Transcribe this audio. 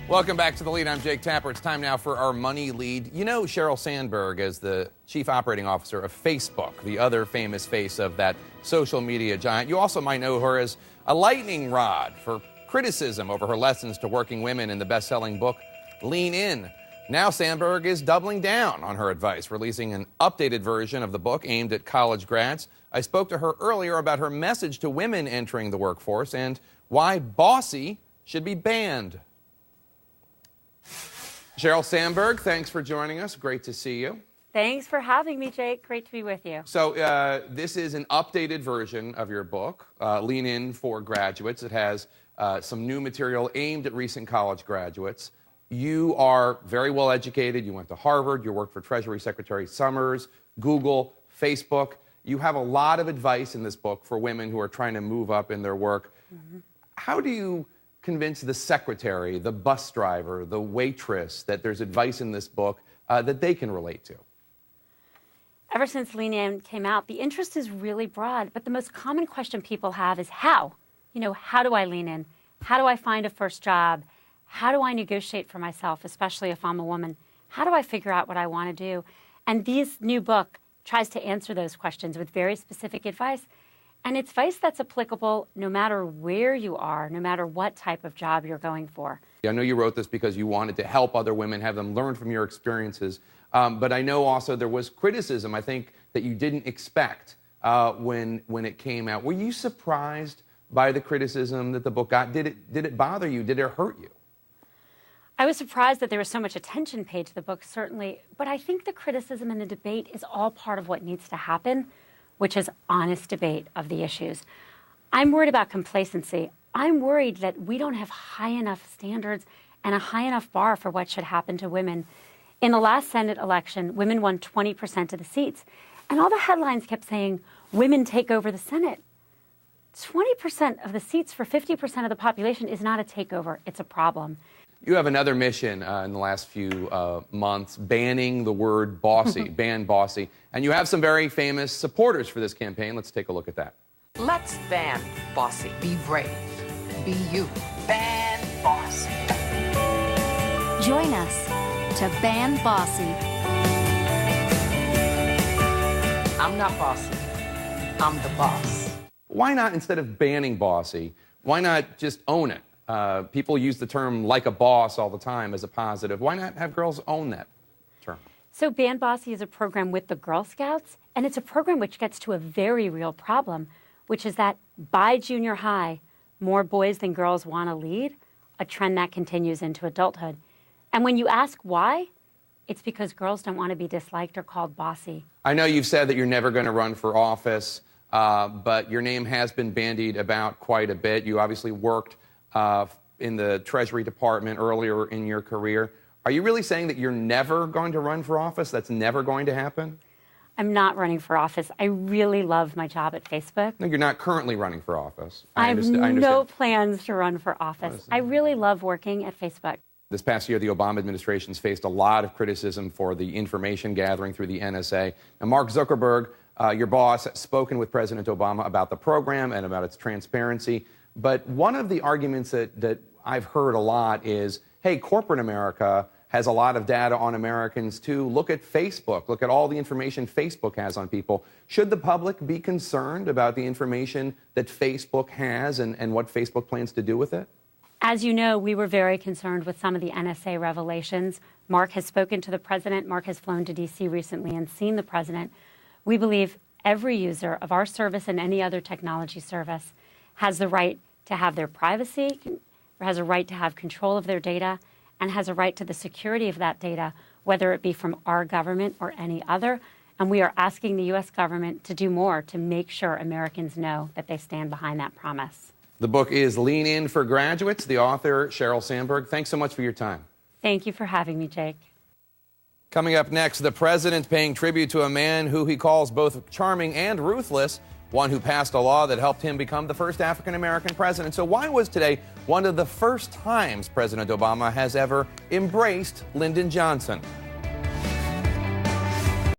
Welcome back to The Lead. I'm Jake Tapper. It's time now for our Money Lead. You know Sheryl Sandberg as the chief operating officer of Facebook, the other famous face of that social media giant. You also might know her as a lightning rod for criticism over her lessons to working women in the best-selling book, Lean In. Now Sandberg is doubling down on her advice, releasing an updated version of the book aimed at college grads. I spoke to her earlier about her message to women entering the workforce and why bossy should be banned. Sheryl Sandberg, thanks for joining us. Great to see you. Thanks for having me, Jake. Great to be with you. So this is an updated version of your book, Lean In for Graduates. It has some new material aimed at recent college graduates. You are very well educated. You went to Harvard. You worked for Treasury Secretary Summers, Google, Facebook. You have a lot of advice in this book for women who are trying to move up in their work. Mm-hmm. How do you convince the secretary, the bus driver, the waitress that there's advice in this book that they can relate to? Ever since Lean In came out, the interest is really broad, but the most common question people have is how? You know, how do I lean in? How do I find a first job? How do I negotiate for myself, especially if I'm a woman? How do I figure out what I want to do? And this new book tries to answer those questions with very specific advice. And it's advice that's applicable no matter where you are, no matter what type of job you're going for. I know you wrote this because you wanted to help other women, have them learn from your experiences. But I know also there was criticism, I think, that you didn't expect when it came out. Were you surprised by the criticism that the book got? Did it bother you? Did it hurt you? I was surprised that there was so much attention paid to the book, certainly. But I think the criticism and the debate is all part of what needs to happen, which is honest debate of the issues. I'm worried about complacency. I'm worried that we don't have high enough standards and a high enough bar for what should happen to women. In the last Senate election, women won 20% of the seats. And all the headlines kept saying, women take over the Senate. 20% of the seats for 50% of the population is not a takeover, it's a problem. You have another mission in the last few months, banning the word bossy, ban bossy. And you have some very famous supporters for this campaign. Let's take a look at that. Let's ban bossy. Be brave. Be you. Ban bossy. Join us to ban bossy. I'm not bossy. I'm the boss. Why not, instead of banning bossy, why not just own it? People use the term like a boss all the time as a positive. Why not have girls own that term? So Ban Bossy is a program with the Girl Scouts, and it's a program which gets to a very real problem, which is that by junior high, more boys than girls want to lead, a trend that continues into adulthood. And when you ask why, it's because girls don't want to be disliked or called bossy. I know you've said that you're never going to run for office, but your name has been bandied about quite a bit. You obviously worked in the Treasury Department earlier in your career. Are you really saying that you're never going to run for office? That's never going to happen? I'm not running for office. I really love my job at Facebook. No, you're not currently running for office. I have no plans to run for office. I really love working at Facebook. This past year, the Obama administration's faced a lot of criticism for the information gathering through the NSA. And Mark Zuckerberg, your boss, has spoken with President Obama about the program and about its transparency. But one of the arguments that I've heard a lot is, hey, corporate America has a lot of data on Americans too. Look at Facebook. Look at all the information Facebook has on people. Should the public be concerned about the information that Facebook has and what Facebook plans to do with it? As you know, we were very concerned with some of the NSA revelations. Mark has spoken to the president. Mark has flown to D.C. recently and seen the president. We believe every user of our service and any other technology service has the right to have their privacy, has a right to have control of their data, and has a right to the security of that data, whether it be from our government or any other. And we are asking the U.S. government to do more to make sure Americans know that they stand behind that promise. The book is Lean In for Graduates. The author, Sheryl Sandberg. Thanks so much for your time. Thank you for having me, Jake. Coming up next, the president paying tribute to a man who he calls both charming and ruthless, one who passed a law that helped him become the first African-American president. So why was today one of the first times President Obama has ever embraced Lyndon Johnson?